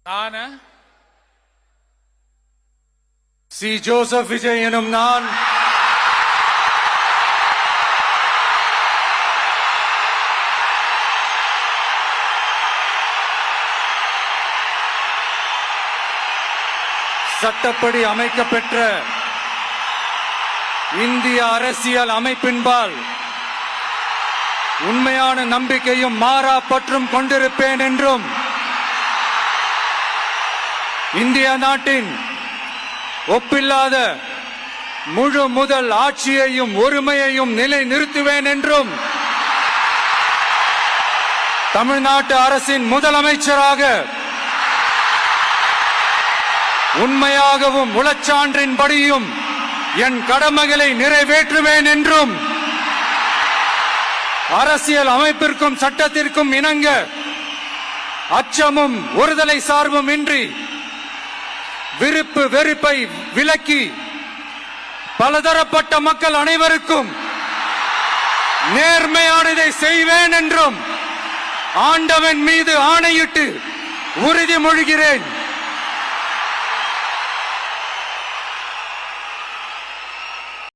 நான் C. Joseph Vijay எனும் நான் சட்டப்படி அமைக்கப்பெற்ற இந்திய அரசியல் அமைப்பின்பால் உண்மையான நம்பிக்கையும் மாறா பற்றும் கொண்டிருப்பேன் என்றும் இந்திய நாட்டின் ஒப்பில்லாத முழு முதல் ஆட்சியையும் ஒருமையையும் நிலைநிறுத்துவேன் என்றும் தமிழ்நாட்டு அரசின் முதலமைச்சராக உண்மையாகவும் உளச்சான்றின்படியும் என் கடமைகளை நிறைவேற்றுவேன் என்றும் அரசியல் அமைப்பிற்கும் சட்டத்திற்கும் இணங்க அச்சமும் ஒருதலை சார்பும் இன்றி விருப்பு வெறுப்பை விலக்கி பலதரப்பட்ட மக்கள் அனைவருக்கும் நேர்மையானதை செய்வேன் என்றும் ஆண்டவன் மீது ஆணையிட்டு உறுதிமொழிகிறேன்.